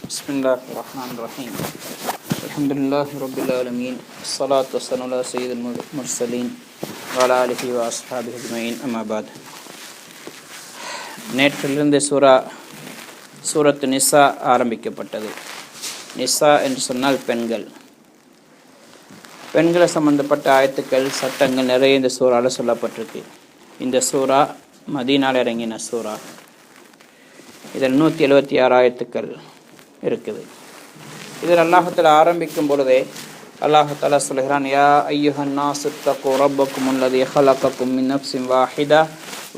பிஸ்மில்லாஹிர் ரஹ்மானிர் ரஹீம். அல்ஹம்துலில்லாஹி ரப்பில் ஆலமீன். ஸலாத்து வஸ்ஸலாமு அலா ஸய்யிதில் முர்ஸலீன் வ அலா ஆலிஹி வ அஸ்ஹாபிஹி அஜ்மஈன். அம்மா பஅத். நேற்றிலிருந்து சூரத்து நிசா ஆரம்பிக்கப்பட்டது. நிசா என்று சொன்னால் பெண்களை சம்பந்தப்பட்ட ஆயத்துக்கள், சட்டங்கள் நிறைய இந்த சூறாவில் சொல்லப்பட்டிருக்கு. இந்த சூறா மதீனாவில் இறங்கின சூறா. இதில் 176 ஆயத்துக்கள் இருக்குது. இதில் அல்லாஹுத்தாலா ஆரம்பிக்கும் பொழுதே அல்லாஹுத்தாலா சொல்கிறான், யா ஐயுஹன் நாஸு தக்கூ ரப்பக்கும் அல்லதீ ஹலகக்கும் மின் நஃப்ஸின் வாஹிதா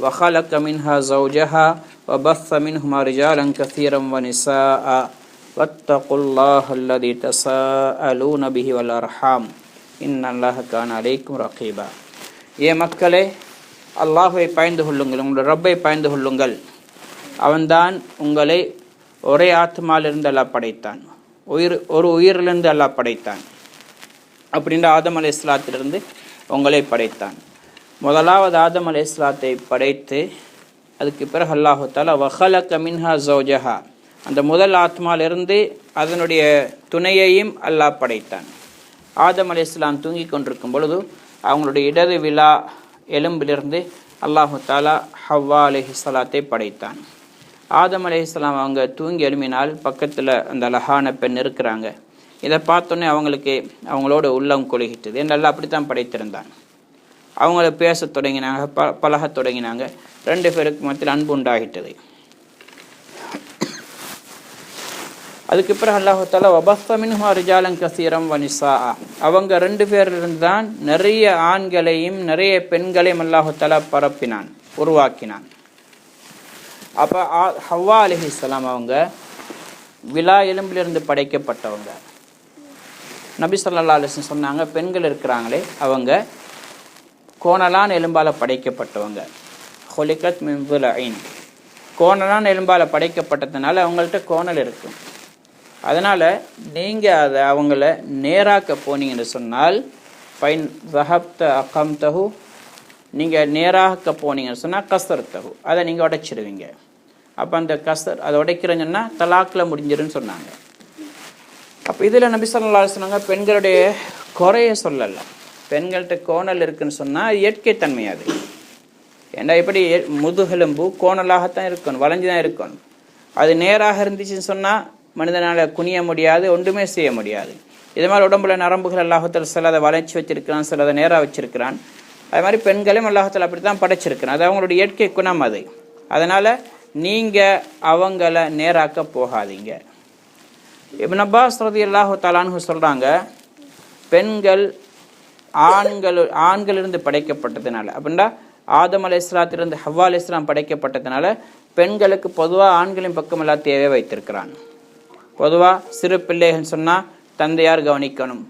வ ஹலக மின்ஹா ஸௌஜஹா வ பஸ்ஸ மின்ஹுமா ரிஜாலன் கஸீரன் வ நிஸாஅ வத்தகுல்லாஹ அல்லதீ தஸாஅலூன பிஹி வல் அர்ஹாம் இன்னல்லாஹ கான அலைக்கும் ரகீபா. ஏ மக்களே, அல்லாஹ்வை பயந்து கொள்ளுங்கள், உங்களுடைய ரப்பை பயந்து கொள்ளுங்கள். அவன்தான் உங்களை ஒரே ஆத்மாவிலிருந்து அல்லாஹ் படைத்தான், ஒரு உயிரிலிருந்து அல்லாஹ் படைத்தான். அப்படின்ற ஆதம் அலைஹிஸ்ஸலாத்திலிருந்து உங்களை படைத்தான். முதலாவது ஆதம் அலைஹிஸ்ஸலாத்தை படைத்து அதுக்கு பிறகு அல்லாஹு தஆலா வஹலக மின்ஹா ஸௌஜஹா, அந்த முதல் ஆத்மாவிலிருந்து அதனுடைய துணையையும் அல்லாஹ் படைத்தான். ஆதம் அலைஹிஸ்ஸலாம் தூங்கி கொண்டிருக்கும் பொழுது அவங்களுடைய இடது விலா எலும்பிலிருந்து அல்லாஹு தஆலா ஹவ்வா அலைஹிஸ்ஸலாத்தை படைத்தான். ஆதம் அலைஹிஸ்ஸலாம் அவங்க தூங்கி எழுப்பினால் பக்கத்தில் அந்த அழகான பெண் இருக்கிறாங்க. இதை பார்த்தோன்னே அவங்களோட உள்ளம் கொழுகிட்டது. என்னெல்லாம் அப்படித்தான் படைத்திருந்தான். அவங்கள பேச தொடங்கினாங்க, பழக தொடங்கினாங்க. 2 பேருக்கு மத்தியில் அன்பு உண்டாகிட்டது. அதுக்கு பிறகு அல்லாஹு தஆலா வபஸ்ஸ மின்ஹுமா ரிஜாலன் கஸீரன் வ நிஸாஅ, அவங்க 2 பேரிலிருந்து தான் நிறைய ஆண்களையும் நிறைய பெண்களையும் அல்லாஹு தஆலா பரப்பினான், உருவாக்கினான். அப்போ ஹவ்வா அலைஹிஸ்ஸலாம் அவங்க விலா எலும்பிலிருந்து படைக்கப்பட்டவங்க. நபி ஸல்லல்லாஹு அலைஹி வஸல்லம் சொன்னாங்க, பெண்கள் இருக்கிறாங்களே அவங்க கோணலான எலும்பால் படைக்கப்பட்டவங்க. ஹுலிகத் மின் துலஇன், கோணலான எலும்பால் படைக்கப்பட்டதுனால அவங்கள்ட்ட கோணல் இருக்கும். அதனால் நீங்கள் அவங்கள நேராக்க போனீங்கன்னு சொன்னால் ஃபைன் ஸஹப்த அகம்தஹு, நீங்கள் நேராக போனீங்கன்னு சொன்னால் கஸ்ரத்தஹு, அதை நீங்கள் உடைச்சிடுவீங்க. அப்போ அந்த அதை உடைக்கிறேன்னு சொன்னால் தலாக்கில் முடிஞ்சிருன்னு சொன்னாங்க. அப்போ இதில் நபி ஸல்லல்லாஹு அலைஹி வஸல்லம் பெண்களுடைய குறைய சொல்லலை. பெண்கள்கிட்ட கோணல் இருக்குன்னு சொன்னால் இயற்கை தன்மை அது. ஏன்னா இப்படி முதுகெலும்பு கோணலாகத்தான் இருக்கணும், வளைஞ்சு தான் இருக்கணும். அது நேராக இருந்துச்சுன்னு சொன்னால் மனிதனால் குனிய முடியாது, ஒன்றுமே செய்ய முடியாது. இது மாதிரி உடம்புல நரம்புகள் அல்லாஹுத்தாலா சில அதை வளைச்சி வச்சிருக்கிறான், சில அதை நேராக வச்சிருக்கிறான். அது மாதிரி பெண்களையும் அல்லாஹுத்தாலா அப்படி தான் படைச்சிருக்கிறான். அது அவங்களுடைய இயற்கை குணம் அது. அதனால் நீங்கள் அவங்கள நேராக்க போகாதீங்க. இப்னு அப்பாஸ் ரலியல்லாஹு தஆலா அன்ஹு சொல்கிறாங்க, பெண்கள் ஆண்களிலிருந்து படைக்கப்பட்டதுனால, அப்படின்னா ஆதம் அலைஹிஸ்ஸலாத்திலிருந்து ஹவ்வா அலைஹிஸ்ஸலாம் படைக்கப்பட்டதுனால பெண்களுக்கு பொதுவாக ஆண்களின் பக்கம் எல்லாம் தேவை வைத்திருக்கிறான். பொதுவாக சிறு பிள்ளைகள் சொன்னால் தந்தையார் கவனிக்கணும்.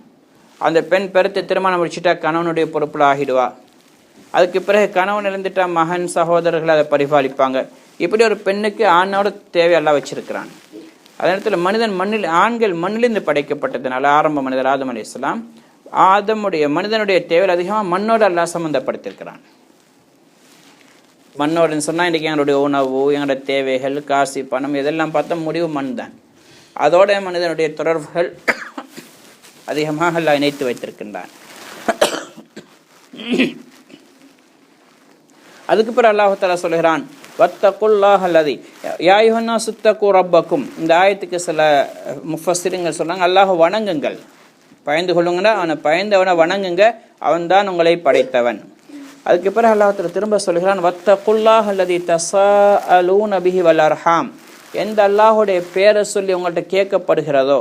அந்த பெண் பெருத்து திருமணம் முடிச்சுட்டா கணவனுடைய பொறுப்பில் ஆகிடுவா. அதுக்கு பிறகு கணவன் இழந்துட்டா மகன் சகோதரர்கள் அதை பரிபாலிப்பாங்க. இப்படி ஒரு பெண்ணுக்கு ஆணோட தேவையெல்லாம் வச்சிருக்கிறான். அதே நேரத்தில் ஆண்கள் மண்ணிலிருந்து படைக்கப்பட்டதுனால ஆரம்ப மனிதர் ஆதம் அலைஹிஸ்ஸலாம் மனிதனுடைய தேவையில் அதிகமாக மண்ணோடு எல்லாம் சம்மந்தப்படுத்திருக்கிறான். மண்ணோடுன்னு சொன்னால் இன்றைக்கி எங்களுடைய உணவு, எங்களுடைய தேவைகள், காசு, பணம் இதெல்லாம் பார்த்தா முடிவு மண் தான். அதோட மனிதனுடைய தொடர்புகள் அதிகமாக எல்லாம் இணைத்து வைத்திருக்கின்றான். அதுக்கு பிறகு அல்லாஹ் தஆலா சொல்கிறான், வத்தகுல்லாஹ அல்லதி யா அய்யுஹன் நாஸு தக்கூ ரப்பக்கும். இந்த ஆயத்துக்கு சில முஃபஸ்ஸிரீன்கள் சொல்றாங்க, அல்லாஹ் வணங்குங்கள், பயந்து கொள்ளுங்கன்னா அவனை வணங்குங்க, அவன்தான் உங்களை படைத்தவன். அதுக்கு பிறகு அல்லாஹ் தஆலா திரும்ப சொல்கிறான், வத்தகுல்லாஹ அல்லதி தஸாஅலூன பிஹி வல் அர்ஹாம். எந்த அல்லாஹுடைய பேரை சொல்லி உங்கள்கிட்ட கேட்கப்படுகிறதோ,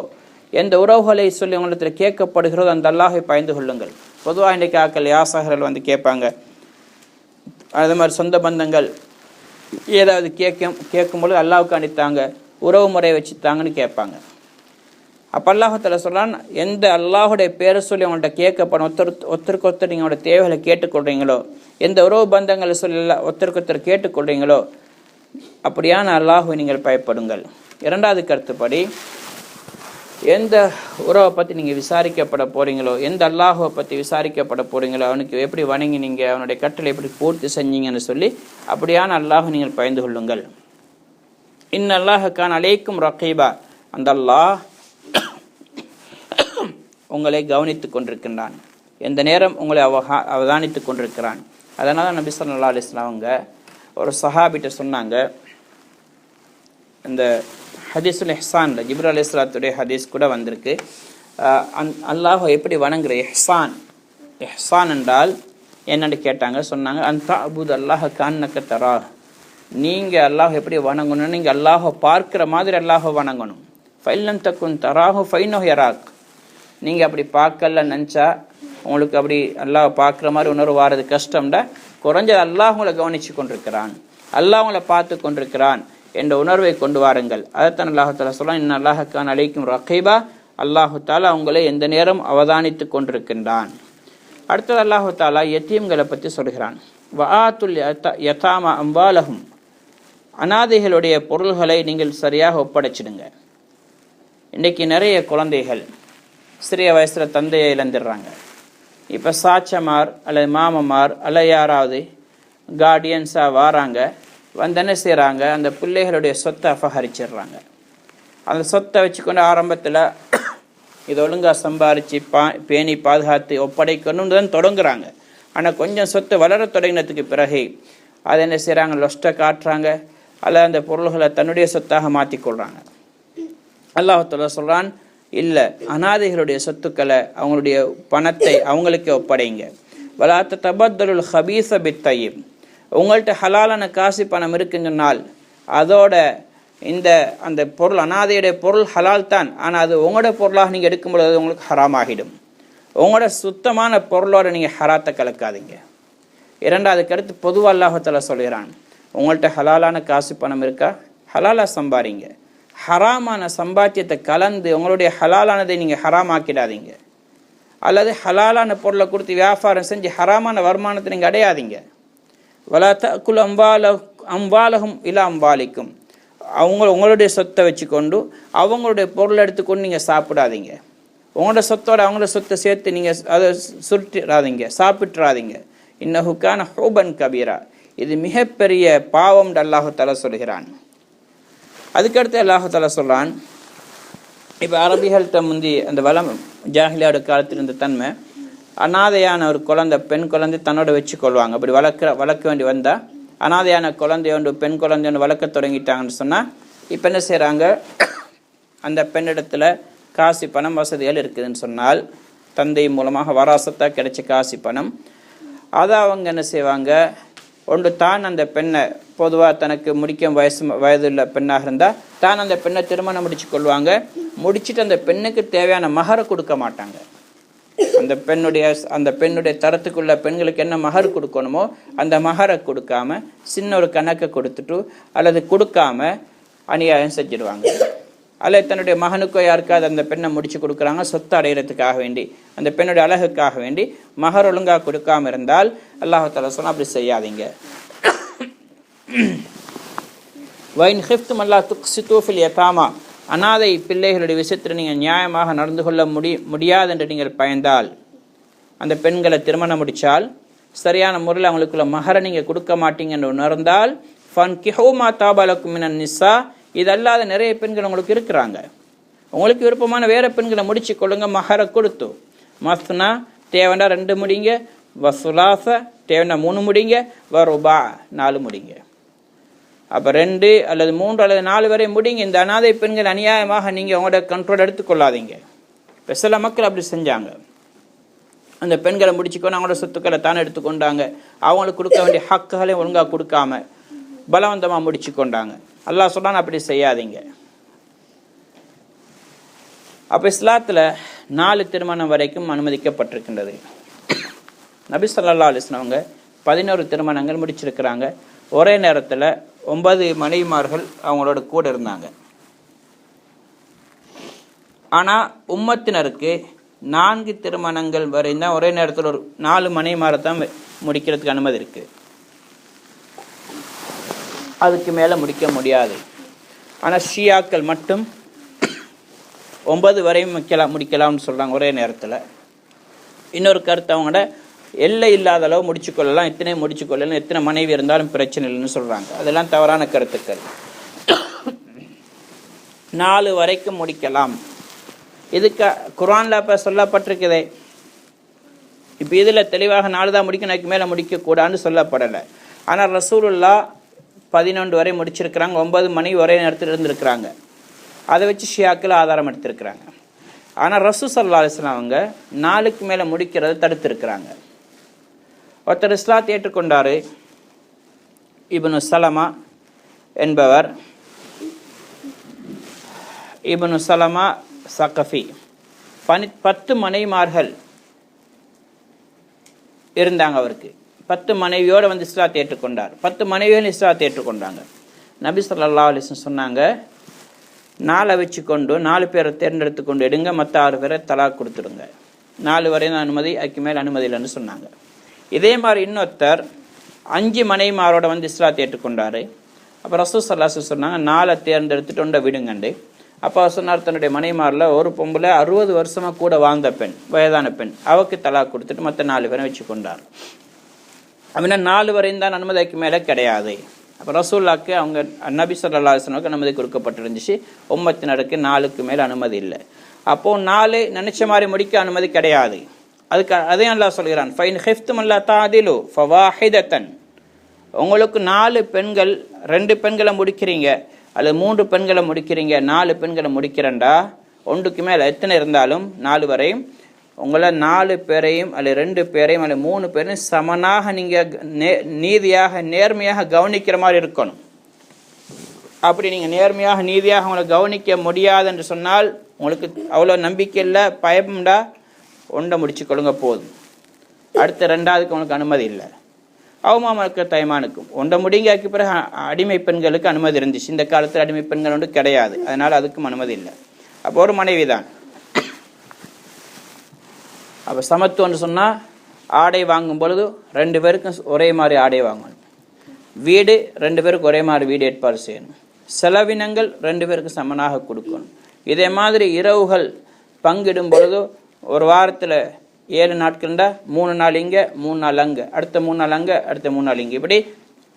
எந்த உறவுகளை சொல்லி உங்கள்கிட்ட கேட்கப்படுகிறதோ அந்த அல்லாஹை பயந்து கொள்ளுங்கள். பொதுவாக இன்றைக்கு ஆக்கள் யாசகர்கள் வந்து கேட்பாங்க, அது மாதிரி சொந்த பந்தங்கள் ஏதாவது கேட்கும்பொழுது அல்லாஹ்வுக்கு அனுப்பித்தாங்க, உறவு முறையை வச்சுத்தாங்கன்னு கேட்பாங்க. அப்போ அல்லாஹ் தஆலா சொல்கிறான், எந்த அல்லாஹுடைய பேரை சொல்லி அவங்கள்ட்ட கேட்கப்படும், ஒருத்தருக்கு ஒருத்தர் நீங்களோட தேவைகளை கேட்டுக்கொள்கிறீங்களோ, எந்த உறவு பந்தங்களை சொல்லி ஒருத்தருக்கு ஒருத்தர் கேட்டுக்கொள்கிறீங்களோ அப்படியான அல்லாஹ்வை நீங்கள் பயப்படுங்கள். 2வது கருத்துப்படி, எந்த உறவை பற்றி நீங்கள் விசாரிக்கப்பட போகிறீங்களோ, எந்த அல்லாஹுவை பற்றி விசாரிக்கப்பட போகிறீங்களோ, அவனுக்கு எப்படி வணங்கினீங்க, அவனுடைய கட்டளை எப்படி பூர்த்தி செஞ்சீங்கன்னு சொல்லி அப்படியான அல்லாஹ் நீங்கள் பயந்து கொள்ளுங்கள். இன்னல்லாஹ கான அலைக்கும் ரகீபா, அந்த அல்லாஹ் உங்களை கவனித்து கொண்டிருக்கின்றான், எந்த நேரம் உங்களை அவதானித்து கொண்டிருக்கிறான். அதனால நபி ஸல்லல்லாஹு அலைஹி வஸல்லம் அவங்க ஒரு சஹாபிட்ட சொன்னாங்க, இந்த ஹதீஸுல் இஹ்சான்ல ஜிப்ரீல் அலைஹிஸ்ஸலாத்துடைய ஹதீஸ் கூட வந்திருக்கு. அல்லாஹ் எப்படி வணங்குற இஹ்சான், இஹ்சான் என்றால் என்னன்னு கேட்டாங்க. சொன்னாங்க, அந்த அபுத் அல்லாஹ் கான்னக தராஹ், நீங்கள் அல்லாஹ் எப்படி வணங்கணும், நீங்கள் அல்லாஹை பார்க்குற மாதிரி அல்லாஹை வணங்கணும். ஃபைல்லம் தக்குன் தராஹு ஃபைனஹு யராக், நீங்கள் அப்படி பார்க்கல நினச்சா உங்களுக்கு அப்படி அல்லாஹ் பார்க்குற மாதிரி உணர்வு வாரது கஷ்டம்டா, குறைஞ்சது அல்லாஹ் உங்களை கவனித்து கொண்டிருக்கிறான், அல்லாஹ் உங்களை பார்த்து கொண்டிருக்கிறான் என்ற உணர்வை கொண்டு வாருங்கள். அதைத்தான் அல்லாஹு தாலா சொல்லலாம், இன்ன அல்லாஹ் கான் அலைக்கும் ரகீபா, அல்லாஹு தாலா உங்களை எந்த நேரம் அவதானித்து கொண்டிருக்கின்றான். அடுத்தது அல்லாஹு தாலா யத்தீம்களை பற்றி சொல்கிறான். வஆத்துல் யதாமா அம்வாலஹும், அனாதைகளுடைய பொருள்களை நீங்கள் சரியாக ஒப்படைச்சிடுங்க. இன்றைக்கி நிறைய குழந்தைகள் சிறிய வயசில் தந்தையை இழந்துடுறாங்க. இப்போ சாச்சமார் அல்லது மாமமார் அல்லது யாராவது கார்டியன்ஸாக வராங்க, வந்து என்ன செய்கிறாங்க, அந்த பிள்ளைகளுடைய சொத்தை அபகரிச்சிடுறாங்க. அந்த சொத்தை வச்சுக்கொண்டு ஆரம்பத்தில் இதை ஒழுங்காக சம்பாரித்து பேணி பாதுகாத்து ஒப்படைக்கணும்னு தான் தொடங்குறாங்க. ஆனால் கொஞ்சம் சொத்து வளர தொடங்கினதுக்கு பிறகு அதை என்ன செய்கிறாங்க, லொஸ்ட்டை காட்டுறாங்க, அல்ல அந்த பொருள்களை தன்னுடைய சொத்தாக மாற்றிக்கொள்கிறாங்க. அல்லாஹ் தஆலா சொல்கிறான், இல்லை, அனாதைகளுடைய சொத்துக்களை அவங்களுடைய பணத்தை அவங்களுக்கே ஒப்படைங்க. வலா தபத்தலுல் ஹபீஸ பித்தய்யிப், உங்கள்கிட்ட ஹலாலான காசு பணம் இருக்குன்னு சொன்னால் அதோட அந்த பொருள் அனாதையுடைய பொருள் ஹலால் தான், ஆனால் அது உங்களோட பொருளாக நீங்கள் எடுக்கும்போது அது உங்களுக்கு ஹராமாகிடும். உங்களோட சுத்தமான பொருளோட நீங்கள் ஹராத்தை கலக்காதீங்க. இரண்டாவதுக்கு அடுத்து பொதுவாக அல்லாஹ் தஆலா சொல்கிறான், உங்கள்கிட்ட ஹலாலான காசு பணம் இருக்கா, ஹலாலாக சம்பாதிங்க. ஹராமான சம்பாத்தியத்தை கலந்து உங்களுடைய ஹலாலானதை நீங்கள் ஹராமாக்கிடாதீங்க. அல்லது ஹலாலான பொருளை கொடுத்து வியாபாரம் செஞ்சு ஹராமான வருமானத்தை நீங்கள் அடையாதீங்க. வலா தஅக்குல் அம்வாலஹும் இலா அம்வாலிக்கும், உங்களுடைய சொத்தை வச்சுக்கொண்டு அவங்களுடைய பொருளை எடுத்துக்கொண்டு நீங்கள் சாப்பிடாதீங்க. உங்களோட சொத்தோட அவங்களோட சொத்தை சேர்த்து நீங்கள் அதை சுருட்டிடாதீங்க, சாப்பிட்றாதீங்க. இன்னஹு கான ஹூபன் கபீரா, இது மிகப்பெரிய பாவம் அல்லாஹு தஆலா சொல்கிறான். அதுக்கடுத்து அல்லாஹு தஆலா சொல்கிறான், இப்போ அரபிகள்கிட்ட முந்தி அந்த வளம் ஜாஹிலியாவோட காலத்தில் இருந்த தன்மை, அனாதையான ஒரு குழந்தை பெண் குழந்தை தன்னோட வச்சு கொள்வாங்க. அப்படி வளர்க்க வேண்டி வந்தால் அனாதையான குழந்தையோண்டு பெண் குழந்தையோண்டு வளர்க்க தொடங்கிட்டாங்கன்னு சொன்னால் இப்போ என்ன செய்கிறாங்க, அந்த பெண்ணிடத்தில் காசு பணம் வசதிகள் இருக்குதுன்னு சொன்னால் தந்தை மூலமாக வராசத்தாக கிடைச்ச காசு பணம் அதை அவங்க என்ன செய்வாங்க, ஒன்று தான் அந்த பெண்ணை பொதுவாக தனக்கு முடிக்கும் வயதுள்ள பெண்ணாக இருந்தால் தான் அந்த பெண்ணை திருமணம் முடிச்சு கொள்வாங்க. முடிச்சுட்டு அந்த பெண்ணுக்கு தேவையான மகரை கொடுக்க மாட்டாங்க. அந்த பெண்ணுடைய தரத்துக்குள்ள பெண்களுக்கு என்ன மகர் கொடுக்கணுமோ அந்த மகரை கொடுக்காம சின்ன ஒரு கணக்கை கொடுத்துட்டு அல்லது கொடுக்காம அநியாயம் செஞ்சிடுவாங்க. அல்லது தன்னுடைய மகனுக்கோ யாருக்காவது அந்த பெண்ணை முடிச்சு கொடுக்குறாங்க சொத்து அடைகிறதுக்காக வேண்டி, அந்த பெண்ணுடைய அழகுக்காக வேண்டி மகர் ஒழுங்காக கொடுக்காம இருந்தால் அல்லாஹ் தஆலா சொன்னா அப்படி செய்யாதீங்க. வைன் ஹிஃப்தும் அல்லா துக்ஸிது ஃபில் யதாமா, அனாதை பிள்ளைகளுடைய விஷயத்தில் நீங்கள் நியாயமாக நடந்து கொள்ள முடியாது என்று நீங்கள் பயந்தால், அந்த பெண்களை திருமணம் முடித்தால் சரியான முறையில் அவங்களுக்குள்ள மகரை நீங்கள் கொடுக்க மாட்டீங்கன்னு உணர்ந்தால் ஃபன்கிஹூ மா தாப லக்கும் மினன் நிஸா, இதல்லாத நிறைய பெண்கள் உங்களுக்கு இருக்கிறாங்க, உங்களுக்கு விருப்பமான வேறு பெண்களை முடிச்சு கொள்ளுங்க மகரை கொடுத்து. மஸ்னா தேவைன்னா 2 முடிங்க, வசுலாச தேவைன்னா 3 முடிங்க, வருபா 4 முடிங்க. அப்போ 2 அல்லது 3 அல்லது 4 வரை முடிங்க. இந்த அனாதை பெண்கள் அநியாயமாக நீங்கள் அவங்களோட கண்ட்ரோல் எடுத்துக்கொள்ளாதீங்க. இப்போ சில மக்கள் அப்படி செஞ்சாங்க, அந்த பெண்களை முடிச்சுக்கொண்டு அவங்களோட சொத்துக்களை தானே எடுத்துக்கொண்டாங்க, அவங்களுக்கு கொடுக்க வேண்டிய ஹக்குகளையும் ஒழுங்காக கொடுக்காம பலவந்தமாக முடிச்சு கொண்டாங்க. அல்லாஹ் சொல்றான் அப்படி செய்யாதீங்க. அப்போ இஸ்லாத்தில் 4 திருமணம் வரைக்கும் அனுமதிக்கப்பட்டிருக்கின்றது. நபி ஸல்லல்லாஹு அலைஹி வஸல்லம் அவங்க 11 திருமணங்கள் முடிச்சிருக்கிறாங்க. ஒரே நேரத்தில் 9 மனைவிமார்கள் அவங்களோட கூட இருந்தாங்க. ஆனால் உம்மத்தினருக்கு 4 திருமணங்கள் வரை தான் ஒரே நேரத்தில் ஒரு 4 மனைவிமாரை தான் முடிக்கிறதுக்கு அனுமதி இருக்குது. அதுக்கு மேலே முடிக்க முடியாது. ஆனால் ஷியாக்கள் மட்டும் 9 வரையும் முடிக்கலாம்னு சொல்கிறாங்க ஒரே நேரத்தில். இன்னொரு கருத்து அவங்களோட எல்லை இல்லாத அளவு முடிச்சுக்கொள்ளலாம், எத்தனை முடிச்சுக்கொள்ளலாம், எத்தனை மனைவி இருந்தாலும் பிரச்சனை இல்லைன்னு சொல்கிறாங்க. அதெல்லாம் தவறான கருத்துக்கள். 4 வரைக்கும் முடிக்கலாம். இதுக்கு குர்ஆனில் இப்போ சொல்லப்பட்டிருக்குதே. இப்போ இதில் தெளிவாக 4 தான் முடிக்கணும், அதுக்கு மேலே முடிக்கக்கூடாதுன்னு சொல்லப்படலை. ஆனால் ரசூலுல்லாஹ் 11 வரை முடிச்சிருக்கிறாங்க, 9 மணி ஒரே நேரத்தில் இருந்திருக்கிறாங்க. அதை வச்சு ஷியாக்கள் ஆதாரம் எடுத்திருக்கிறாங்க. ஆனால் ரசூல் ஸல்லல்லாஹு அலைஹி வஸல்லம் அவங்க 4க்கு மேலே முடிக்கிறத தடுத்திருக்கிறாங்க. ஒருத்தர் இஸ்லாத்தை ஏற்றுக்கொண்டார், இப்னு சலமா என்பவர். இப்னு சலமா சகஃபி 10 மனைவிமார்கள் இருந்தாங்க அவருக்கு. 10 மனைவியோடு வந்து இஸ்லாத்தை ஏற்றுக்கொண்டார். 10 மனைவிகள் இஸ்லாத்தை ஏற்றுக்கொண்டாங்க. நபி ஸல்லல்லாஹு அலைஹி வஸல்லம் சொன்னாங்க, 4 வச்சுக்கொண்டு 4 பேரை தேர்ந்தெடுத்து கொண்டு எடுங்க, மற்ற 6 பேரை தலாக் கொடுத்துடுங்க. 4 வரை தான் அனுமதி, அதுக்கு மேல் அனுமதி இல்லைன்னு சொன்னாங்க. இதே மாதிரி இன்னொருத்தர் 5 மனைவிமாரோட வந்து இஸ்லாத்தை ஏற்றுக்கொண்டார். அப்போ ரசூல் ஸல்லல்லாஹு அலைஹி வஸல்லம் சொன்னாங்க, 4 தேர்ந்தெடுத்துட்டு ஒன்றை விடுங்கண்டு. அப்போ சொன்னார், தன்னுடைய மனைவிமாரில் ஒரு பொம்பளை 60 வருஷமாக கூட வாழ்ந்த பெண், வயதான பெண், அவருக்கு தலாக் கொடுத்துட்டு மற்ற 4 பேரை வச்சு கொண்டார். அப்படின்னா 4 வரையும் தான் அனுமதிக்கு மேலே கிடையாது. அப்போ ரசூல்லாக்கு அவங்க நபி ஸல்லல்லாஹு அலைஹி வஸல்லம் அனுமதி கொடுக்கப்பட்டிருந்துச்சு. உம்மத்தினருக்கு 4க்கு மேலே அனுமதி இல்லை. அப்போது 4 நினைச்ச மாதிரி முடிக்க அனுமதி கிடையாது. அதுக்கு அதையும் அல்லாஹ் சொல்கிறான், ஃபைன் ஹிஃப்தும் அல்லா தாதிலு ஃபவாஹிதத்தன். உங்களுக்கு 4 பெண்கள், 2 பெண்களை முடிக்கிறீங்க அல்லது 3 பெண்களை முடிக்கிறீங்க, 4 பெண்களை முடிக்கிறேன்டா, ஒன்றுக்கு மேலே எத்தனை இருந்தாலும் 4 வரையும் உங்களை 4 பேரையும் அல்லது 2 பேரையும் அல்லது 3 பேரையும் சமனாக நீங்கள் நீதியாக நேர்மையாக கவனிக்கிற மாதிரி இருக்கணும். அப்படி நீங்கள் நேர்மையாக நீதியாக உங்களை கவனிக்க முடியாது என்று சொன்னால், உங்களுக்கு அவ்வளோ நம்பிக்கை இல்லை, பயம்டா, ஒன்றை முடிச்சுக்கொள்ளுங்க போதும். அடுத்த 2வதுக்கு உங்களுக்கு அனுமதி இல்லை. அவமாமலுக்கு தைமானுக்கும் ஒன்றை முடிங்காக்கு பிறகு அடிமை பெண்களுக்கு அனுமதி இருந்துச்சு. இந்த காலத்தில் அடிமை பெண்கள் ஒன்று கிடையாது, அதனால் அதுக்கும் அனுமதி இல்லை. அப்போ ஒரு மனைவி தான். அப்போ சமத்துவம்னு சொன்னால் ஆடை வாங்கும் பொழுது 2 பேருக்கும் ஒரே மாதிரி ஆடை வாங்கணும். வீடு 2 பேருக்கு ஒரே மாதிரி வீடு ஏற்பாடு செய்யணும். செலவினங்கள் 2 பேருக்கு சமனாக கொடுக்கணும். இதே மாதிரி இரவுகள் பங்கிடும் பொழுது ஒரு வாரத்தில் 7 நாட்கள்ண்டா 3 நாள் இங்கே 3 நாள் அங்கே, அடுத்த 3 நாள் அங்கே, அடுத்த 3 நாள் இங்கே, இப்படி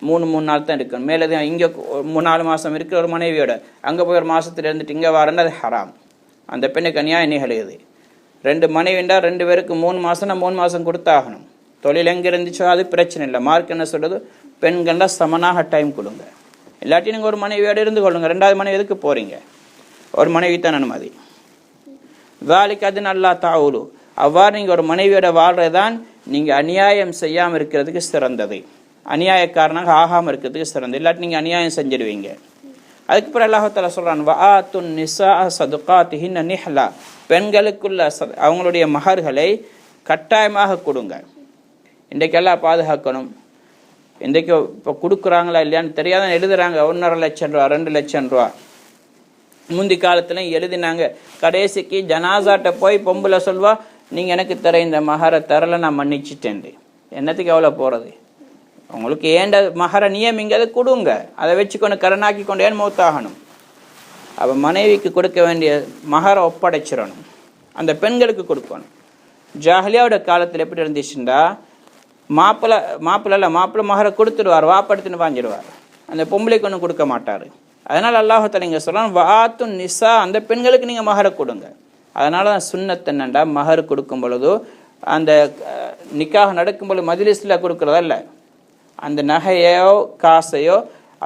3 நாள் தான் இருக்கணும். மேலே இங்கே 4 மாதம் இருக்கிற ஒரு மனைவியோட அங்கே போய் ஒரு மாதத்தில் இருந்துட்டு இங்கே வரேன்னா அது ஹராம். அந்த பெண்ணுக்கு அநியாயம் நிகழுது. 2 மனைவிண்டா 2 பேருக்கு 3 மாதம்னா 3 மாதம் கொடுத்தாகணும். தொழில் எங்கே இருந்துச்சோ அது பிரச்சனை இல்லை. மார்க் என்ன சொல்கிறது, பெண்கள்லாம் சமனாக டைம் கொடுங்க. இல்லாட்டி நீங்கள் ஒரு மனைவியோடு இருந்து கொள்ளுங்க. 2வது மனைவி எதுக்கு போகிறீங்க? ஒரு மனைவி தான் அனுமதி. வேலைக்கு அது நல்லா தாவுலு. அவ்வாறு நீங்கள் ஒரு மனைவியோட வாழ்றது தான் நீங்கள் அநியாயம் செய்யாமல் இருக்கிறதுக்கு சிறந்தது, அநியாயக்காரனாக ஆகாமல் இருக்கிறதுக்கு சிறந்தது. இல்லாட்டி நீங்கள் அநியாயம் செஞ்சிடுவீங்க. அதுக்கு பிறகு அல்லாஹ் தஆலா சொல்கிறான், வஆத்துன் நிஸா ஸதுகாத்திஹின்ன நிஹ்லா. பெண்களுக்குள்ள அவங்களுடைய மகர்களை கட்டாயமாக கொடுங்க. இன்றைக்கெல்லாம் பாதுகாக்கணும். இன்றைக்கு இப்போ கொடுக்குறாங்களா இல்லையான்னு தெரியாதான் எழுதுகிறாங்க. 1.5 லட்சம் ரூபா, 2 லட்சம் ரூபா. முந்தி காலத்துலையும் எழுதினாங்க. கடைசிக்கு ஜனாசாட்ட போய் பொம்பளை சொல்வா, நீங்கள் எனக்கு தர இந்த மகரை தரலை, நான் மன்னிச்சிட்டேன். என்னத்துக்கு எவ்வளோ போகிறது? உங்களுக்கு ஏண்ட மகரை நியமிங்க, அதை கொடுங்க. அதை வச்சுக்கொண்டு கடனாக்கி கொண்டு ஏன் மௌத்தாகணும்? அப்போ மனைவிக்கு கொடுக்க வேண்டிய மகரை ஒப்படைச்சிடணும், அந்த பெண்களுக்கு கொடுக்கணும். ஜாஹிலியாவோட காலத்தில் எப்படி இருந்துச்சுண்டா, மாப்பிள்ளை மகரை கொடுத்துடுவார், வாப்படுத்தின்னு வாங்கிடுவார், அந்த பொம்பளைக்கு ஒன்றும் கொடுக்க மாட்டார். அதனால் அல்லாஹ் தஆலா இங்கே சொல்கிறான், வஆத்துன் நிஸா, அந்த பெண்களுக்கு நீங்கள் மகரை கொடுங்க. அதனால தான் சுன்னத் என்னண்டா, மகர் கொடுக்கும் பொழுதோ அந்த நிக்காக நடக்கும் பொழுது மஜ்லிஸில் கொடுக்குறதல்ல, அந்த நகையோ காசையோ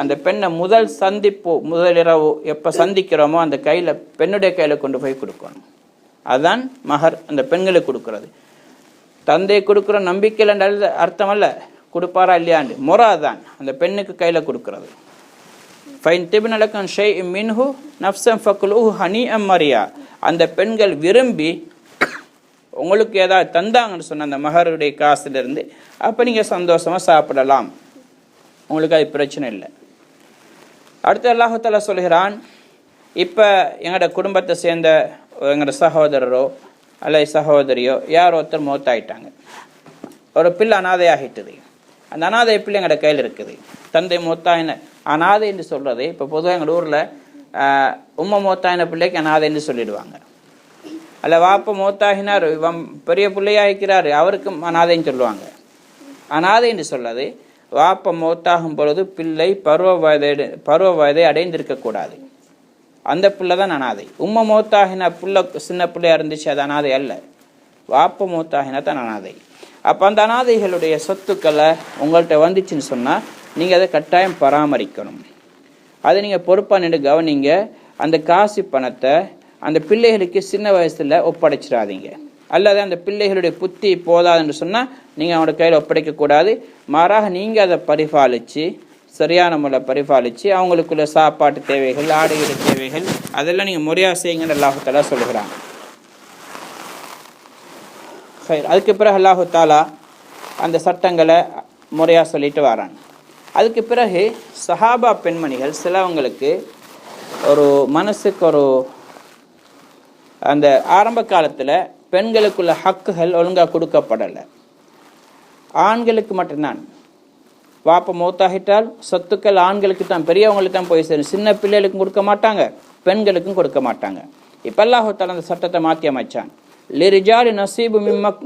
அந்த பெண்ணை முதல் சந்திப்பு, முதலிரவு எப்போ சந்திக்கிறோமோ அந்த கையில், பெண்ணுடைய கையில் கொண்டு போய் கொடுக்கணும். அதுதான் மகர், அந்த பெண்களுக்கு கொடுக்குறது. தந்தை கொடுக்குற நம்பிக்கையில் அர்த்தம் அல்ல, கொடுப்பாரா இல்லையாண்டு முறை தான் அந்த பெண்ணுக்கு கையில் கொடுக்குறது. ஃபைன் திபினலக்கன் ஷை மின்ஹு நஃப்ஸன் ஃபக்குலுஹு ஹனீஅம் மரியா. அந்த பெண்கள் விரும்பி உங்களுக்கு ஏதாவது தந்தாங்கன்னு சொன்ன அந்த மகருடைய காசுலேருந்து, அப்போ நீங்கள் சந்தோஷமாக சாப்பிடலாம், உங்களுக்கு அது பிரச்சனை இல்லை. அடுத்து அல்லாஹ் தஆலா சொல்கிறான், இப்போ எங்களோட குடும்பத்தை சேர்ந்த எங்களோட சகோதரரோ அல்லது சகோதரியோ யாரோ ஒருத்தர் மௌத்தாயிட்டாங்க, ஒரு பிள்ளை அனாதையாகிட்டுது. அந்த அனாதை பிள்ளை எங்களோட கையில் இருக்குது. தந்தை மௌத்தாயின அனாதை என்று சொல்கிறது, இப்போ பொதுவாக எங்கள் ஊரில் உம்மை மௌத்தாயின பிள்ளைக்கு அனாதைன்னு சொல்லிடுவாங்க. அல்ல வாப்ப மௌத்தாகினார், பெரிய பிள்ளையாகிறார், அவருக்கும் அனாதைன்னு சொல்லுவாங்க. அனாதை என்று சொல்லாது, வாப்ப மௌத்தாகும் பொழுது பிள்ளை பருவ வயதை அடைந்திருக்கக்கூடாது. அந்த பிள்ளை தான் அனாதை. உம்மை மௌத்தாகின பிள்ளை சின்ன பிள்ளையா இருந்துச்சு, அது அனாதை அல்ல. வாப்ப மௌத்தாகினா தான் அனாதை. அப்போ அந்த அனாதைகளுடைய சொத்துக்களை உங்கள்கிட்ட வந்துச்சுன்னு சொன்னால் நீங்கள் அதை கட்டாயம் பராமரிக்கணும். அதை நீங்கள் பொறுப்பாக நின்று கவனிங்க. அந்த காசு பணத்தை அந்த பிள்ளைகளுக்கு சின்ன வயசில் ஒப்படைச்சிடாதீங்க. அல்லது அந்த பிள்ளைகளுடைய புத்தி போதாதுன்னு சொன்னால் நீங்கள் அவங்களோட கையில் ஒப்படைக்கக்கூடாது. மாறாக நீங்கள் அதை பரிபாலித்து, சரியான முறையில் பரிபாலித்து, அவங்களுக்குள்ள சாப்பாட்டு தேவைகள், ஆடைகள் தேவைகள் அதெல்லாம் நீங்கள் முறையாக செய்யுங்கன்னு அல்லாஹ் தஆலா சொல்கிறாங்க. அதுக்கு பிறகு அல்லாஹ் தஆலா அந்த சட்டங்களை முறையாக சொல்லிட்டு வராங்க. அதுக்கு பிறகு சஹாபா பெண்மணிகள் சிலவங்களுக்கு ஒரு மனசுக்கு ஒரு அந்த ஆரம்ப காலத்தில் பெண்களுக்குள்ள ஹக்குகள் ஒழுங்காக கொடுக்கப்படலை. ஆண்களுக்கு மட்டும்தான். வாப்ப மௌத்தாகிட்டால் சொத்துக்கள் ஆண்களுக்கு தான், பெரியவங்களுக்கு தான் போய் சேரும். சின்ன பிள்ளைகளுக்கும் கொடுக்க மாட்டாங்க, பெண்களுக்கும் கொடுக்க மாட்டாங்க. இப்போ அல்லாஹ் தஆலா அந்த சட்டத்தை மாற்றி அமைச்சான். லிரிஜாலி நசீபு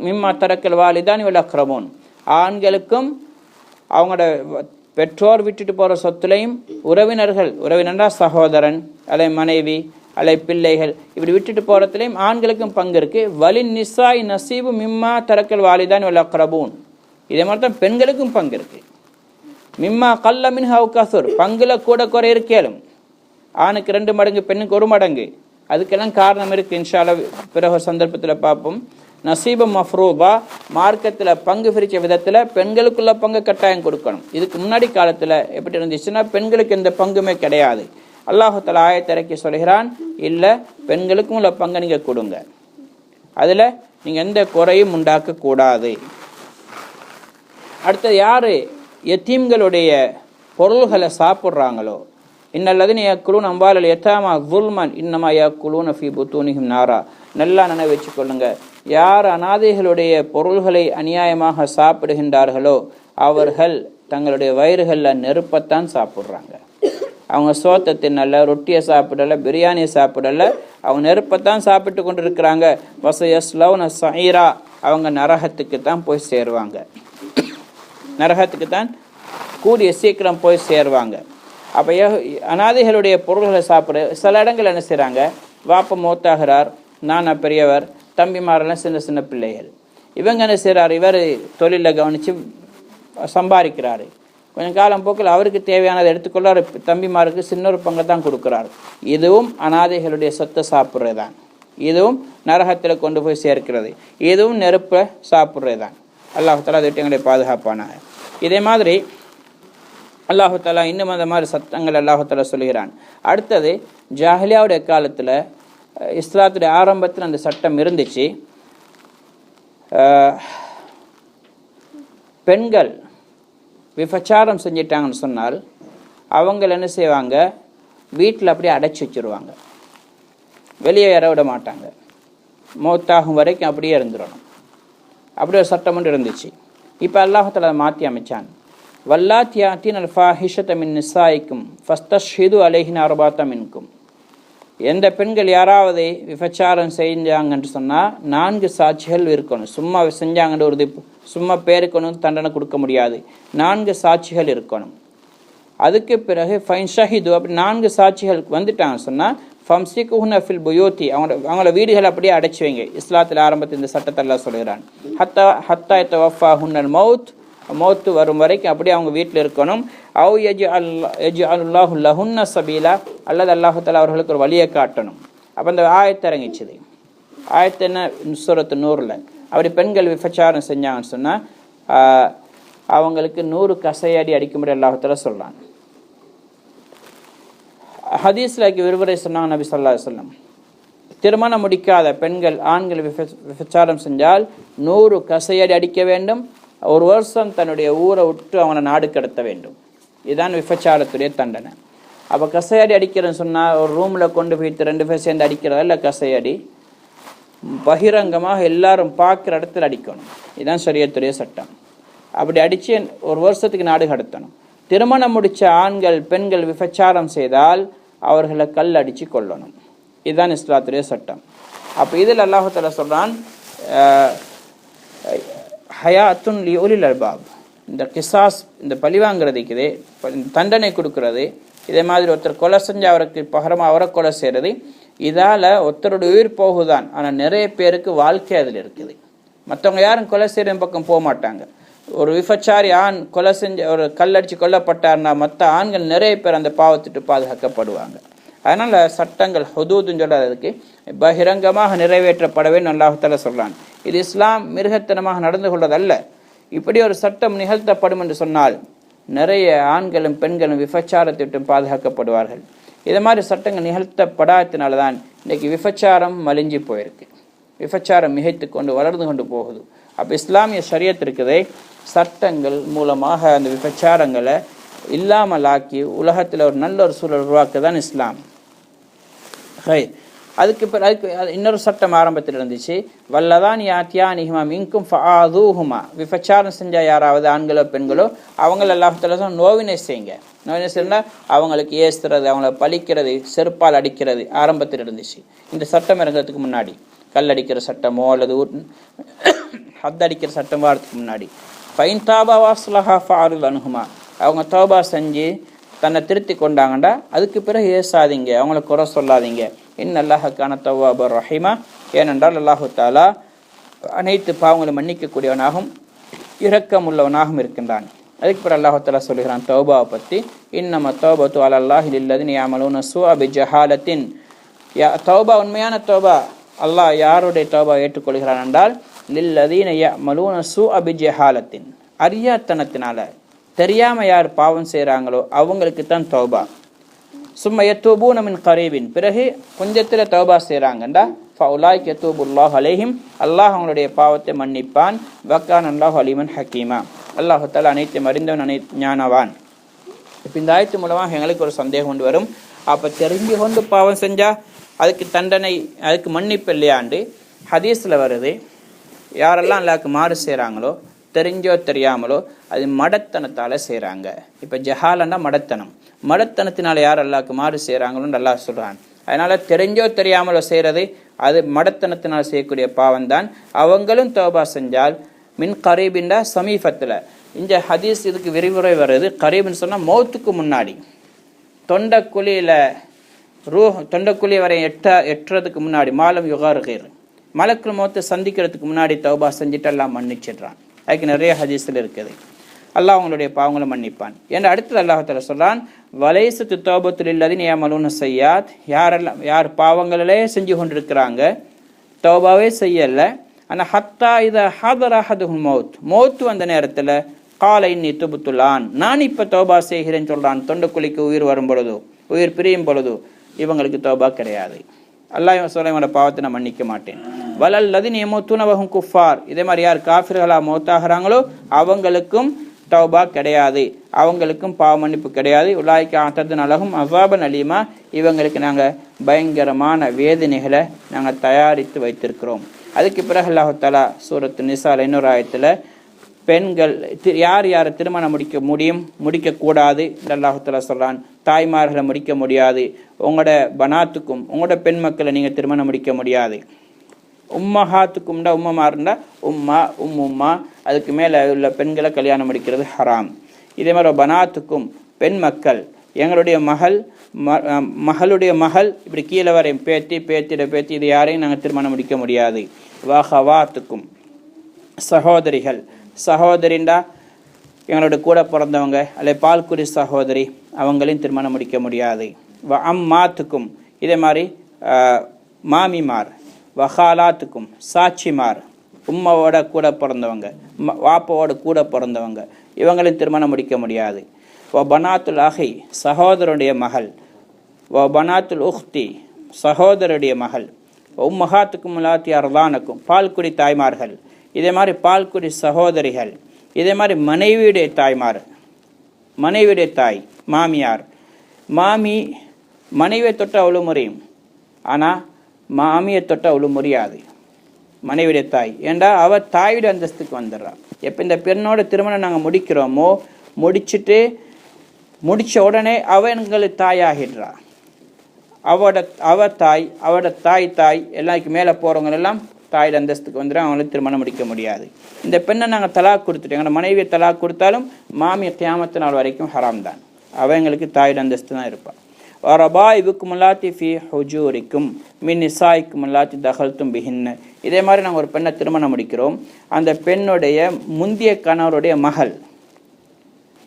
மிம்மா தரக்கல் வாலிதானி வல் அக்ரமூன். ஆண்களுக்கும் அவங்களோட பெற்றோர் விட்டுட்டு போகிற சொத்துலையும் உறவினர்னா சகோதரன், அலை மனைவி, அலை பிள்ளைகள், இப்படி விட்டுட்டு போகிறதுலையும் ஆண்களுக்கும் பங்கு இருக்குது. வலின் நிசாய் நசீபு மிம்மா தரக்கல் வாலிதான் வல் அக்ரபூன். இதே மாதிரி தான் பெண்களுக்கும் பங்கு இருக்குது. மிம்மா கல்ல மின் ஹவ் கசுர், பங்குல கூட குறை இருக்கேலும். ஆணுக்கு 2 மடங்கு, பெண்ணுக்கு 1 மடங்கு. அதுக்கெல்லாம் காரணம் இருக்குது. இன்ஷா அல்லாஹ் பிறகு ஒரு சந்தர்ப்பத்தில் பார்ப்போம். நசீப மஃப்ரூபா, மார்க்கத்தில் பங்கு பிரித்த விதத்தில் பெண்களுக்குள்ள பங்கு கட்டாயம் கொடுக்கணும். இதுக்கு முன்னாடி காலத்தில் எப்படி இருந்துச்சுன்னா பெண்களுக்கு எந்த பங்குமே கிடையாது. அல்லாஹ் தஆலா ஆயத்தை இறக்கி சொல்கிறான், இல்லை பெண்களுக்கும் உள்ள பங்கை நீங்கள் கொடுங்க, அதில் நீங்கள் எந்த குறையும் உண்டாக்கக்கூடாது. அடுத்தது யார் யத்தீம்களுடைய பொருள்களை சாப்பிட்றாங்களோ, இன்னல்லதீன யஅக்குலூன அம்வாலல் யதாமா ஸுல்மன் இன்னமா யஅக்குலூன ஃபீ புத்தூனிஹிம் நாரா. நல்லா நினைவு வச்சுக்கொள்ளுங்க, யார் அனாதைகளுடைய பொருள்களை அநியாயமாக சாப்பிடுகின்றார்களோ அவர்கள் தங்களுடைய வயிறுகளில் நெருப்பத்தான் சாப்பிட்றாங்க. அவங்க சோத்தை தின்னல, ரொட்டியை சாப்பிடலை, பிரியாணியை சாப்பிடலை, அவங்க நெருப்பத்தான் சாப்பிட்டு கொண்டு இருக்கிறாங்க. வஸயஸ்லௌன ஸஈரா, அவங்க நரகத்துக்கு தான் போய் சேருவாங்க. நரகத்துக்கு தான் கூடிய சீக்கிரம் போய் சேருவாங்க. அப்போ அனாதைகளுடைய பொருள்களை சாப்பிட சில இடங்கள் என்ன செய்கிறாங்க, வாப்ப மௌத்தாகிறார், நானா பெரியவர், தம்பிமாரெல்லாம் சின்ன சின்ன பிள்ளைகள். இவங்க என்ன செய்கிறார், இவர் தொழிலில் கவனித்து சம்பாதிக்கிறாரு. கொஞ்சம் காலம் போக்கில் அவருக்கு தேவையானதை எடுத்துக்கொள்ளார், தம்பிமாருக்கு சின்ன ஒரு பங்கை தான் கொடுக்குறார். இதுவும் அனாதைகளுடைய சொத்தை சாப்பிட்றது தான். இதுவும் நரகத்தில் கொண்டு போய் சேர்க்கிறது. இதுவும் நெருப்பை சாப்பிட்றது தான். அல்லாஹ் தஆலா அதை எங்களை பாதுகாப்பானாங்க. இதே மாதிரி அல்லாஹ் தஆலா இன்னும் அந்த மாதிரி சட்டங்கள் அல்லாஹ் தஆலா சொல்கிறான். அடுத்தது ஜாஹிலியாவுடைய காலத்தில், இஸ்லாத்துடைய ஆரம்பத்தில் அந்த சட்டம் இருந்துச்சு. பெண்கள் விபச்சாரம் செஞ்சிட்டாங்கன்னு சொன்னால் அவங்க என்ன செய்வாங்க, வீட்டில் அப்படியே அடைச்சி வச்சுருவாங்க, வெளியே ஏற விட மாட்டாங்க. மௌத்தாகும் வரைக்கும் அப்படியே இருந்துடணும். அப்படி ஒரு சட்டம் ஒன்று இருந்துச்சு. இப்போ அல்லாஹ் தஆலா மாற்றி அமைச்சான். வல்லாத்தி யாத்தீனல் ஃபாஹிஷத மின் நிசாயிக்கும் ஃபஸ்தஷ்ஹிது அலைஹின் அர்பாத்த மின்கும். எந்த பெண்கள் யாராவது விபச்சாரம் செஞ்சாங்கன்னு சொன்னால் 4 சாட்சிகள் இருக்கணும். சும்மா செஞ்சாங்கன்னு ஒரு சும்மா பேருக்கணும் தண்டனை கொடுக்க முடியாது. 4 சாட்சிகள் இருக்கணும். அதுக்கு பிறகு ஃபைன் ஷஹிது, அப்படி 4 சாட்சிகள் வந்துட்டாங்கன்னு சொன்னால் ஃபம்சிகுஹுன ஃபில் புயூத்தி, அவங்களோட வீடுகளை அப்படியே அடைச்சி வைங்க. இஸ்லாத்தில் ஆரம்பத்தில் இந்த சட்டத்தை எல்லாம் சொல்கிறான். ஹத்தா யத்தவஃபாஹுன்னல் மௌத், மௌத்து வரும் வரைக்கும் அப்படியே அவங்க வீட்டில் இருக்கணும். அவ் யஜ்அலுல்லாஹு லஹுன்ன சபீலா, அல்லது அல்லாஹ் தஆலா அவர்களுக்கு ஒரு வழியை காட்டணும். அப்போ அந்த ஆயத்து இறங்கிச்சுது. ஆயத்து என்ன, சூரத்து நூறில், அப்படி பெண்கள் விபச்சாரம் செஞ்சாங்கன்னு சொன்னால் அவங்களுக்கு 100 கசையடி அடிக்கும்படி அல்லாஹ் தஆலா சொல்கிறான். ஹதீஸில் விரிவுரை சொன்னாங்க நபி ஸல்லல்லாஹு அலைஹி வஸல்லம், திருமணம் முடிக்காத பெண்கள் ஆண்கள் விபச்சாரம் செஞ்சால் 100 கசையடி அடிக்க வேண்டும். 1 வருஷம் தன்னுடைய ஊரை விட்டு அவனை நாடு கடத்த வேண்டும். இதுதான் விபச்சாரத்துடைய தண்டனை. அப்போ கசையடி அடிக்கிறேன்னு சொன்னால் ஒரு ரூமில் கொண்டு போய்த்து 2 பேர் சேர்ந்து அடிக்கிறதா இல்லை, கசையடி பகிரங்கமாக எல்லாரும் பார்க்குற இடத்துல அடிக்கணும். இதுதான் ஷரியத்துடைய சட்டம். அப்படி அடித்து 1 வருஷத்துக்கு நாடு கடத்தணும். திருமணம் முடித்த ஆண்கள் பெண்கள் விபச்சாரம் செய்தால் அவர்களை கல் அடித்து கொள்ளணும். இதுதான் இஸ்லாத்துடைய சட்டம். அப்போ இதில் அல்லாஹ் தஆலா சொல்கிறான், ஹயாத்துன் லி உலில் அல்பாப். இந்த கிசாஸ், இந்த பழிவாங்கிறதுக்குதே, தண்டனை கொடுக்கறது இதே மாதிரி ஒருத்தர் கொலை செஞ்சு அவருக்கு பகரமாக அவரை கொலை செய்கிறது, இதால் ஒருத்தருடைய உயிர் போகுதான். ஆனால் நிறைய பேருக்கு வாழ்க்கை அதில் இருக்குது. மற்றவங்க யாரும் கொலை செய்கிற பக்கம் போக மாட்டாங்க. ஒரு விபச்சாரி ஆண் கொலை செஞ்ச ஒரு கல்லடிச்சு கொல்லப்பட்டார்னா மற்ற ஆண்கள் நிறைய பேர் அந்த பாவத்திட்டு பாதுகாக்கப்படுவாங்க. அதனால் சட்டங்கள் ஹுதூதுன்னு சொல்றதுக்கு பகிரங்கமாக நிறைவேற்றப்படவே அல்லாஹ் தஆலா சொல்றான். இது இஸ்லாம் மிருகத்தனமாக நடந்து கொள்வதல்ல. இப்படி ஒரு சட்டம் நிகழ்த்தப்படும் என்று சொன்னால் நிறைய ஆண்களும் பெண்களும் விபச்சாரத்திட்டும் பாதுகாக்கப்படுவார்கள். இது மாதிரி சட்டங்கள் நிகழ்த்தப்படாதனால தான் இன்றைக்கு விபச்சாரம் மலிஞ்சு போயிருக்கு. விபச்சாரம் மிகைத்து கொண்டு வளர்ந்து கொண்டு போகுது. அப்போ இஸ்லாமிய ஷரியத் இருக்குதே, சட்டங்கள் மூலமாக அந்த விபச்சாரங்களை இல்லாமல் ஆக்கி உலகத்தில் ஒரு நல்ல ஒரு சூழல் உருவாக்க தான் இஸ்லாம். அதுக்கு இன்னொரு சட்டம் ஆரம்பத்தில் இருந்துச்சு, வல்லதான் யாத்தியானிஹுமா மின்கும் ஃபஆதூஹுமா. விபச்சாரம் செஞ்சால் யாராவது ஆண்களோ பெண்களோ அவங்கள அல்லாஹ் தஆலா நோவினை செய்யுங்க. நோவினை செய்யணும்னா அவங்களுக்கு ஏசுறது, அவங்கள பழிக்கிறது, செருப்பால் அடிக்கிறது ஆரம்பத்தில் இருந்துச்சு. இந்த சட்டம் இறங்கிறதுக்கு முன்னாடி, கல்லடிக்கிற சட்டமோ அல்லது ஹத்தடிக்கிற சட்டம் வாரத்துக்கு முன்னாடி, ஃபைன் தாபா வாஸ்லஹா ஃபாரில் அனுகுமா, அவங்க தௌபா செஞ்சு தன்னை திருத்தி கொண்டாங்கண்டா அதுக்கு பிறகு ஏசாதீங்க, அவங்கள குறை சொல்லாதீங்க. இன்னல்லாஹக்கான தவ்வாபர் ரஹீமா, ஏனென்றால் அல்லாஹு தஆலா அனைத்து பாவங்களை மன்னிக்கக்கூடியவனாகவும் இரக்கமுள்ளவனாகவும் இருக்கின்றான். அதுக்கு பிறகு அல்லாஹு தஆலா சொல்கிறான் தௌபாவை பற்றி, இன்னம தௌபத்து அலல்லாஹி லில்லதீன யஅமலூன ஸூஅ பிஜஹாலத்தின். தௌபா, உண்மையான தௌபா அல்லாஹ் யாருடைய தௌபா ஏற்றுக்கொள்கிறான் என்றால் லில்லதீன யஅமலூன ஸூஅ பிஜஹாலத்தின், அறியாத்தனத்தினால தெரியாம யார் பாவம் செய்கிறாங்களோ அவங்களுக்கு தான் தௌபா. சும்ம யத்தூபூன மின் கரீபின், பிறகு கொஞ்சத்தில் தௌபா செய்கிறாங்கண்டா ஃபஉலாயிக யத்தூபுல்லாஹு அலைஹிம், அல்லாஹ் அவங்களுடைய பாவத்தை மன்னிப்பான். வக்கான அல்லாஹு அலீமன் ஹக்கீமா, அல்லாஹு தஆலா அனைத்தையும் அறிந்தவன், ஞானவான். இப்போ இந்த ஆயத்து மூலமாக எங்களுக்கு ஒரு சந்தேகம் கொண்டு வரும். அப்போ தெரிஞ்சு கொண்டு பாவம் செஞ்சா அதுக்கு தண்டனை, அதுக்கு மன்னிப்பு இல்லையாண்டு ஹதீஸில் வருது. யாரெல்லாம் அல்லாஹ்க்கு மாறு செய்கிறாங்களோ தெரிஞ்சோ தெரியாமலோ அது மடத்தனத்தால் செய்கிறாங்க. இப்போ ஜஹாலன்னா மடத்தனம், மடத்தனத்தினால் யார் அல்லாஹ்க்கு மாறு செய்கிறாங்களோன்னு அல்லாஹ் சொல்கிறான். அதனால் தெரிஞ்சோ தெரியாமலோ செய்கிறது அது மடத்தனத்தினால் செய்யக்கூடிய பாவம்தான். அவங்களும் தௌபா செஞ்சால் மின் கரீபின்டா சமீபத்தில், இந்த ஹதீஸ் இதுக்கு விரிவுரை வருது. கரீப்னு சொன்னால் மௌத்துக்கு முன்னாடி, தொண்டக்குழியில் தொண்டக்குழி வரை எட்டுறதுக்கு முன்னாடி, மாலம் யுகார்கீர், மலக்குல் மௌத்தை சந்திக்கிறதுக்கு முன்னாடி தௌபா செஞ்சுட்டு எல்லாம் மன்னிச்சிடுறான். அதுக்கு நிறைய ஹதீஸில் இருக்குது. அல்லாஹ் அவங்களுடைய பாவங்களை மன்னிப்பான் என்று. அடுத்தது அல்லாஹ் தஆலா சொல்றான், வலைசத்து தௌபத்துல் லில்லதீன யஅமலூன ஸய்யாத், யார் பாவங்களே செஞ்சு கொண்டிருக்கிறாங்க, தௌபாவே செய்யல, ஆனால் ஹத்தா இதா ஹதர அஹதுஹுல் மௌத், மௌத்து வந்த நேரத்தில் கால இன்னி துபுத்துல்லான், நான் இப்போ தௌபா செய்கிறேன்னு சொல்கிறான். தொண்டக்குழிக்கு உயிர் வரும் பொழுது, உயிர் பிரியும் பொழுது இவங்களுக்கு தௌபா கிடையாது. அல்லாஹ் சொல்ல இவனோட பாவத்தை நான் மன்னிக்க மாட்டேன். வலல்லதீன யமூத்தூன வஹும் குஃபார், இதே மாதிரி யார் காஃபிர்களாக மௌத்தாகிறாங்களோ அவங்களுக்கும் தௌபா கிடையாது, அவங்களுக்கும் பாவ மன்னிப்பு கிடையாது. உலாய்க்கு அத்ததுன் அலகும் அஸாபன் அலீமா, இவங்களுக்கு நாங்கள் பயங்கரமான வேதனைகளை நாங்கள் தயாரித்து வைத்திருக்கிறோம். அதுக்கு பிறகு அல்லாஹ் தஆலா சூரத்து நிசால இன்னொரு ஆயத்தில் பெண்கள் யார் யாரை திருமணம் முடிக்க முடியும், முடிக்கக்கூடாது என்று அல்லாஹ் தஆலா சொல்கிறான். தாய்மார்களை முடிக்க முடியாது, உங்களோட பனாத்துக்கும் உங்களோட பெண் மக்களை நீங்கள் திருமணம் முடிக்க முடியாது. உம்மஹாத்துக்கும்டா உம்மமாருண்டா உம்மா உம்மா, அதுக்கு மேலே உள்ள பெண்களை கல்யாணம் முடிக்கிறது ஹராம். இதே மாதிரி பனாத்துக்கும் பெண் மக்கள், எங்களுடைய மகள் மகளுடைய மகள், இப்படி கீழே வரையும் பேத்திட பேத்தி, இது யாரையும் நாங்கள் திருமணம் முடிக்க முடியாது. வஹவாத்துக்கும் சகோதரிகள், சகோதரிண்டா எங்களோட கூட பிறந்தவங்க அல்ல பால்குடி சகோதரி, அவங்களையும் திருமணம் முடிக்க முடியாது. அம்மாத்துக்கும் இதே மாதிரி மாமிமார், வஹாலாத்துக்கும் சாட்சிமார், உம்மாவோட கூட பிறந்தவங்க வாப்பாவோட கூட பிறந்தவங்க, இவங்களையும் திருமணம் முடிக்க முடியாது. பனாத்துல் அஹி, சகோதரனுடைய மகள், பனாத்துல் உஹ்தி, சகோதரருடைய மகள், உம்மஹாத்துக்கும் முலாத்தி அர்தானுக்கும், பால்குடி தாய்மார்கள், இதே மாதிரி பால்குடி சகோதரிகள், இதே மாதிரி மனைவியுடைய தாய்மார், மனைவியுடைய தாய் மாமியார், மனைவியை தொட்ட அவ்வளோ முறையும், ஆனால் மாமியை தொட்ட அவ்வளோ முடியாது மனைவியுடைய தாய். ஏண்டா அவள் தாயுடைய அந்தஸ்துக்கு வந்துடுறான். எப்போ இந்த பெண்ணோட திருமணம் நாங்கள் முடிக்கிறோமோ, முடித்த உடனே அவங்களுக்கு தாயாகிடுறா. அவள் தாய், அவட தாய் எல்லாருக்கும் மேலே போகிறவங்க எல்லாம் தாயோட அந்தஸ்துக்கு வந்துடும், அவங்களுக்கு திருமணம் முடிக்க முடியாது. இந்த பெண்ணை நாங்கள் தலாக் கொடுத்துட்டோம், எங்களோட மனைவியை தலாக் கொடுத்தாலும் மாமியை கியாமத்து நாள் வரைக்கும் ஹராம் தான். அவங்களுக்கு தாயோட அந்தஸ்து தான் இருப்பாள். வரபாயிபுக்கும் அல்லாத்தி ஃபி ஹுஜூரிக்கும் மின் நிசாய்க்கும் அல்லாத்தி தகல்தும் பிஹின்ன. இதே மாதிரி நாங்கள் ஒரு பெண்ணை திருமணம் முடிக்கிறோம். அந்த பெண்ணுடைய முந்திய கணவருடைய மகள்,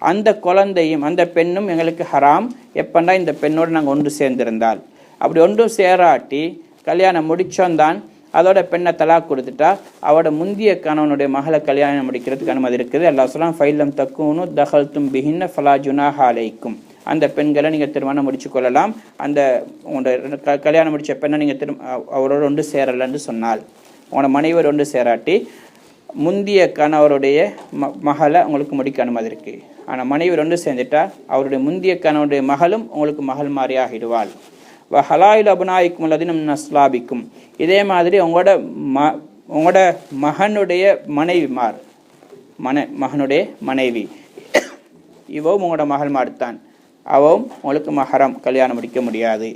அந்த குழந்தையும் அந்த பெண்ணும் எங்களுக்கு ஹராம். எப்பண்டா இந்த பெண்ணோடு நாங்கள் ஒன்று சேர்ந்திருந்தால். அப்படி ஒன்றும் சேராட்டி கல்யாணம் முடித்தோந்தான் அதோட பெண்ணை தலாக் கொடுத்துட்டா அவட முந்திய கணவனுடைய மகளை கல்யாணம் முடிக்கிறதுக்கு அனுமதி இருக்குது. அல்லாஹ் சொல்லலாம் ஃபைலம் தக்கூனு தகல்தும் பிஹின்ன ஃபலா ஜுனாஹ அலைக்கும். அந்த பெண்களை நீங்கள் திருமணம் முடிச்சு கொள்ளலாம். அந்த உங்களோட கல்யாணம் முடித்த பெண்ணை நீங்கள் அவரோட ஒன்று சேரலைன்னு சொன்னால், உங்களோட மனைவர் ஒன்று சேராட்டி முந்திய கணவருடைய மகளை உங்களுக்கு முடிக்க அனுமதி இருக்குது. ஆனால் மனைவர் ஒன்று சேர்ந்துட்டா அவருடைய முந்திய கணவருடைய மகளும் உங்களுக்கு மகள் மாதிரி ஆகிடுவாள். ஹலாயில் அபுனாய்க்கும் அல்லதினும் நஸ்லாபிக்கும். இதே மாதிரி உங்களோட மகனுடைய மனைவிமார், மகனுடைய மனைவி இவவும் உங்களோட மகள் மாடுத்தான், அவவும் உங்களுக்கு மஹரம், கல்யாணம் முடிக்க முடியாது.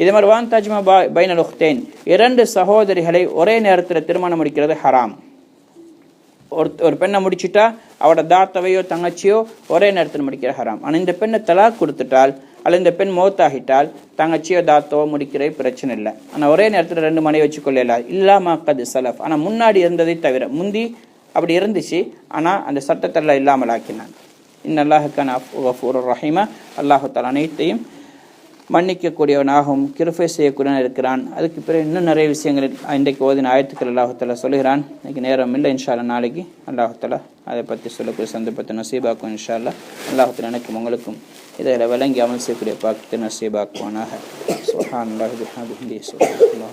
இதே மாதிரி வான் தஜ்மா பைனல் உக்தைன், 2 சகோதரிகளை ஒரே நேரத்தில் திருமணம் முடிக்கிறது ஹராம். ஒரு பெண்ணை முடிச்சுட்டா அவட தாத்தவையோ தங்கச்சியோ ஒரே நேரத்தில் முடிக்கிற ஹராம். ஆனால் இந்த பெண்ணை தலாக் கொடுத்துட்டால் அல்ல இந்த பெண் மௌத்தாகிட்டால் தங்கச்சியோ தாத்தவோ முடிக்கிற பிரச்சனை இல்லை. ஆனால் ஒரே நேரத்தில் 2 மனைவி வச்சுக்கொள்ளலாம். இல்லாம கது சலஃப், ஆனால் முன்னாடி இருந்ததை தவிர. முந்தி அப்படி இருந்துச்சு, ஆனால் அந்த சட்டத்தெல்லாம் இல்லாமல் ஆக்கினான். இன்னல்லாஹ் கான கஃபூர் ரஹீமா. அல்லாஹு தஆலா அனைத்தையும் மன்னிக்கக்கூடியவனாகவும் கிருபை செய்யக்கூடியவன் இருக்கிறான். அதுக்கு பிறகு இன்னும் நிறைய விஷயங்கள் இன்றைக்கு ஓதின ஆயத்துக்கள் அல்லாஹு தஆலா சொல்கிறான். இன்றைக்கி நேரம் இல்லை, இன்ஷா அல்லாஹ் நாளைக்கு அல்லாஹு தஆலா அதை பற்றி சொல்லக்கூடிய சந்தர்ப்பத்தை நசீபாக்கும் இன்ஷா அல்லாஹ். அல்லாஹு தஆலா எனக்கும் உங்களுக்கும் இதில் விளங்கி அமல் செய்யக்கூடிய பாக்கியத்தை நசீபாக்குவானாக. சுப்ஹானல்லாஹி வபிஹம்திஹி.